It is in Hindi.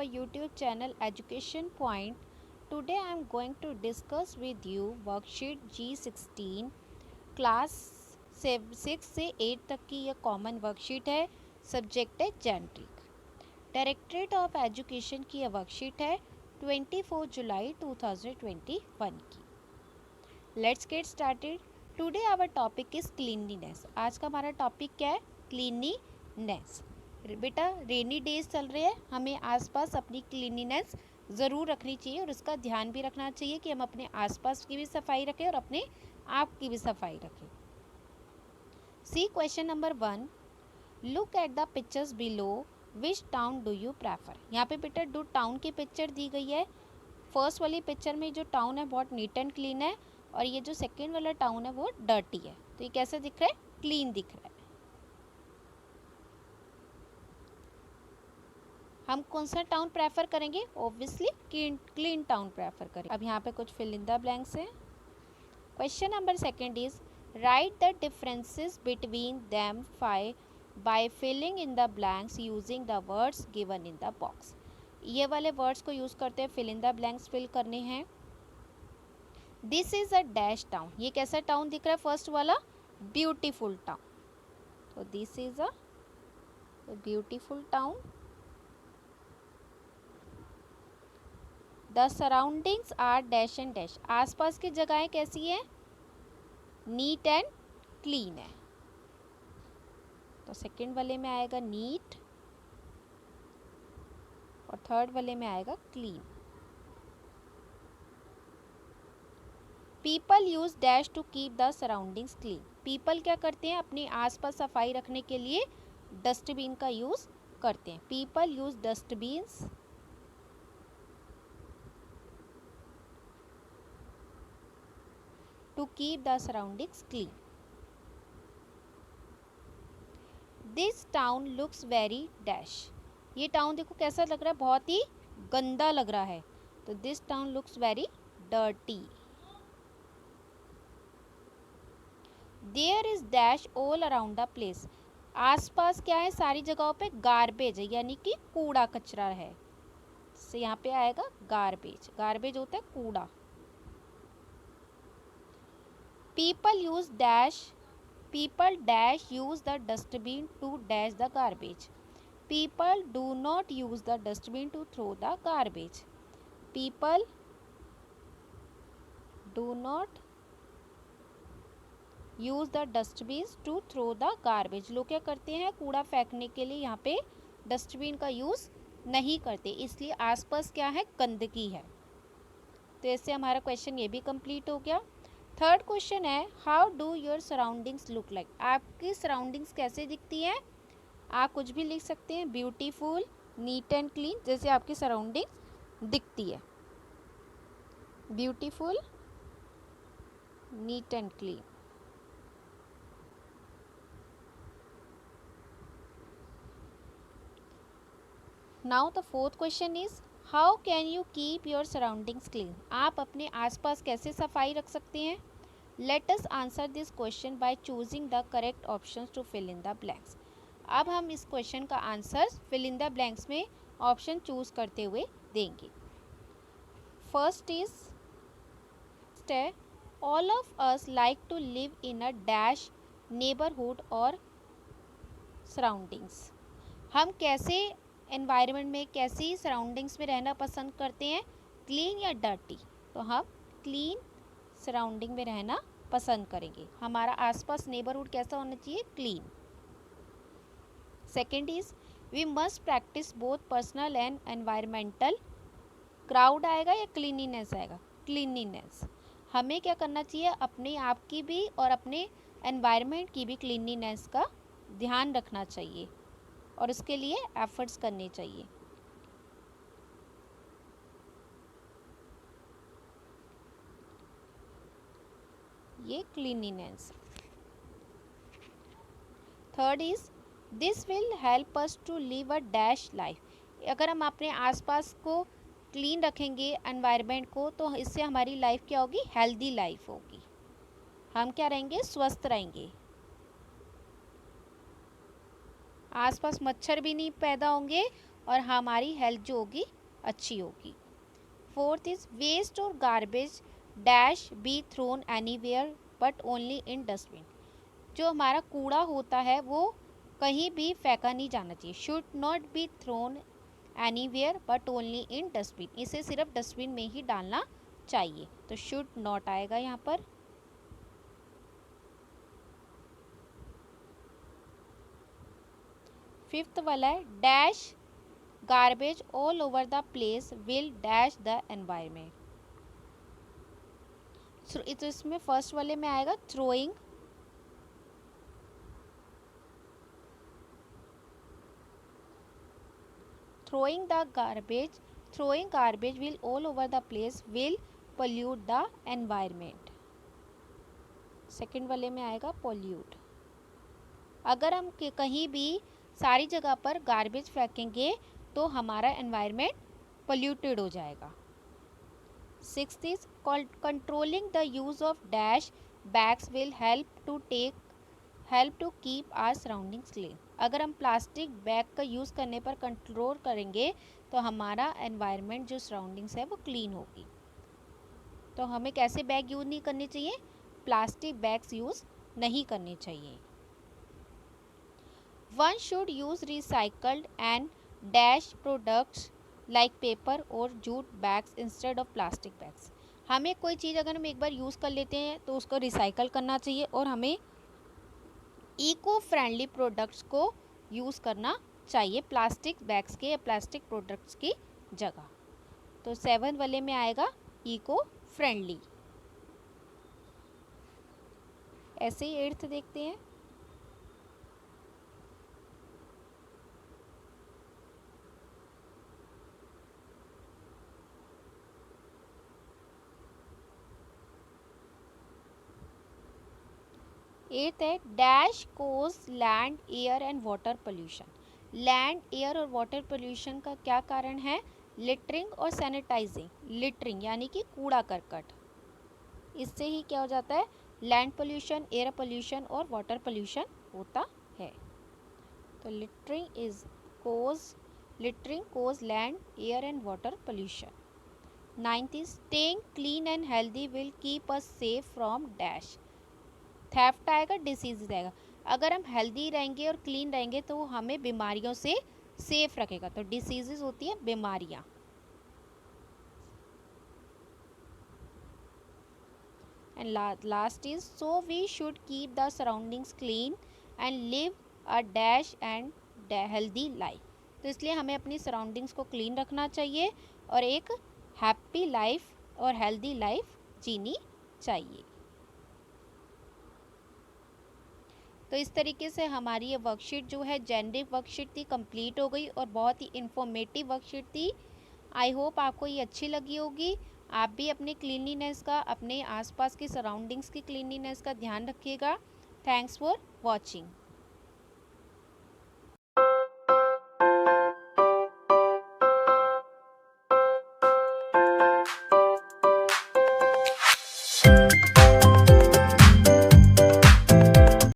our YouTube channel Education Point. Today I am going to discuss with you worksheet G16 class 6 से 8 तक की यह कॉमन वर्कशीट है। सब्जेक्ट है जेनरिक। डायरेक्टरेट ऑफ एजुकेशन की यह वर्कशीट है 24 जुलाई 2021 की। Let's get started. Today our topic is cleanliness. आज का हमारा टॉपिक क्या है? क्लीनलीनेस। बेटा रेनी डेज चल रहे हैं, हमें आसपास अपनी क्लीनिनेस ज़रूर रखनी चाहिए और उसका ध्यान भी रखना चाहिए कि हम अपने आसपास की भी सफाई रखें और अपने आप की भी सफाई रखें। C question number 1, look at the pictures below, which town do you prefer. यहाँ पे बेटा दो टाउन की पिक्चर दी गई है। फर्स्ट वाली पिक्चर में जो टाउन है बहुत नीट एंड क्लीन है और ये जो सेकेंड वाला टाउन है वो डर्टी है। तो ये कैसे दिख रहा है? क्लीन दिख रहा है। हम कौन सा टाउन प्रेफर करेंगे? ऑब्वियसली क्लीन टाउन प्रेफर करेंगे। अब यहाँ पे कुछ फिल इन द ब्लैंक्स हैं। Question number second is write the differences between them by filling in the blanks using the words given in the box. ये वाले वर्ड्स को यूज करते हैं fill in the blanks fill करने हैं। This is a dash town. ये कैसा टाउन दिख रहा है? फर्स्ट वाला ब्यूटीफुल टाउन। तो this is a beautiful town. The surroundings are dash and dash. आसपास की जगहें कैसी हैं? नीट एंड क्लीन है। तो सेकंड वाले में आएगा नीट और थर्ड वाले में आएगा clean. People use dash to keep the surroundings clean. People क्या करते हैं? अपने आसपास सफाई रखने के लिए डस्टबिन का यूज करते हैं। People use dustbins to keep the surroundings clean. This town looks very dash. ये टाउन देखो कैसा लग रहा है? बहुत ही गंदा लग रहा है। तो this town looks very dirty. There is dash all around the place. आसपास क्या है? सारी जगहों पे गार्बेज है, यानी कि कूड़ा कचरा है। तो यहाँ पे आएगा गार्बेज। गार्बेज होता है कूड़ा। People dash use the dustbin to dash the garbage. People do not use the dustbin to throw the garbage. People do not use the dustbins to throw the garbage. लोग क्या करते हैं? कूड़ा फेंकने के लिए यहाँ पे डस्टबिन का यूज़ नहीं करते, इसलिए आसपास क्या है? गंदगी है। तो इससे हमारा क्वेश्चन ये भी कंप्लीट हो गया। थर्ड क्वेश्चन है how do your surroundings look like. आपकी सराउंडिंग्स कैसे दिखती हैं? आप कुछ भी लिख सकते हैं, ब्यूटीफुल, नीट एंड क्लीन, जैसे आपकी सराउंडिंग्स दिखती है। Beautiful, neat and clean. Now the fourth question is how can you keep your surroundings clean. आप अपने आसपास कैसे सफाई रख सकते हैं? Let us answer this question by choosing the correct options to fill in the blanks. अब हम इस क्वेश्चन का answer fill in the blanks में ऑप्शन चूज करते हुए देंगे। First is all of us like to live in a dash neighbourhood और सराउंडिंग्स। हम कैसे एनवायरनमेंट में, कैसी सराउंडिंग्स में रहना पसंद करते हैं? क्लीन या डर्टी? तो हम क्लीन सराउंडिंग में रहना पसंद करेंगे। हमारा आसपास नेबरहुड कैसा होना चाहिए? Clean. Second is we must practise both personal and environmental. Crowd आएगा या क्लीनिनेस आएगा? क्लीनिनेस। हमें क्या करना चाहिए? अपने आप की भी और अपने एनवायरनमेंट की भी क्लीनिनेस का ध्यान रखना चाहिए और उसके लिए एफर्ट्स करने चाहिए। ये cleanliness. Third is this will help us to live a dash life. अगर हम अपने आसपास को क्लीन रखेंगे एनवायरनमेंट को, तो इससे हमारी लाइफ क्या होगी? हेल्दी लाइफ होगी। हम क्या रहेंगे? स्वस्थ रहेंगे। आसपास मच्छर भी नहीं पैदा होंगे और हमारी हेल्थ जो होगी अच्छी होगी। फोर्थ इज वेस्ट और garbage dash be thrown anywhere but only in dustbin. जो हमारा कूड़ा होता है वो कहीं भी फेंका नहीं जाना चाहिए। Should not be thrown anywhere but only in dustbin, इसे सिर्फ डस्टबिन में ही डालना चाहिए। तो शुड नॉट आएगा यहाँ पर। फिफ्थ वाला है dash garbage all over the place will dash the environment. तो इसमें फर्स्ट वाले में आएगा throwing, throwing garbage will all over the place will pollute the environment। Second वाले में आएगा pollute। अगर हम कहीं भी सारी जगह पर गार्बेज फेंकेंगे तो हमारा एनवायरनमेंट पोल्यूटेड हो जाएगा। Sixth is controlling the use of dash bags will help to keep our surroundings clean. अगर हम प्लास्टिक बैग का यूज़ करने पर कंट्रोल करेंगे तो हमारा एनवायरनमेंट जो सराउंडिंग्स है वो क्लीन होगी। तो हमें कैसे बैग यूज़ नहीं करने चाहिए, प्लास्टिक बैग्स यूज़ नहीं करने चाहिए। One should use recycled and dash products like paper और jute bags instead of plastic bags. हमें कोई चीज़ अगर हम एक बार यूज़ कर लेते हैं तो उसको रिसाइकल करना चाहिए और हमें इको फ्रेंडली प्रोडक्ट्स को यूज़ करना चाहिए प्लास्टिक बैग्स के या प्लास्टिक प्रोडक्ट्स की जगह। तो 7 वाले में आएगा इको फ्रेंडली। ऐसे ही 8th देखते हैं। एट है dash cause land air and water pollution. Land air और वाटर पोल्यूशन का क्या कारण है, लिटरिंग और सैनिटाइजिंग। लिटरिंग यानी कि कूड़ा करकट, इससे ही क्या हो जाता है, लैंड पोल्यूशन, एयर पोल्यूशन और वाटर पोल्यूशन होता है। तो littering cause land air and water pollution. 9th is staying clean and healthy will keep us safe from dash. Theft आएगा, डिसीज आएगा। अगर हम हेल्दी रहेंगे और क्लीन रहेंगे तो हमें बीमारियों से सेफ रखेगा। तो डिसीजेज होती है बीमारियां। And last is so we should keep the surroundings clean and live a dash and healthy life. तो इसलिए हमें अपनी सराउंडिंग्स को क्लीन रखना चाहिए और एक हैप्पी लाइफ और हेल्दी लाइफ जीनी चाहिए। तो इस तरीके से हमारी ये वर्कशीट जो है जेनरिक वर्कशीट थी, कंप्लीट हो गई और बहुत ही इंफॉर्मेटिव वर्कशीट थी। आई होप आपको ये अच्छी लगी होगी। आप भी अपने क्लीनलीनेस का, अपने आसपास की सराउंडिंग्स की क्लीनलीनेस का ध्यान रखिएगा। Thanks for watching.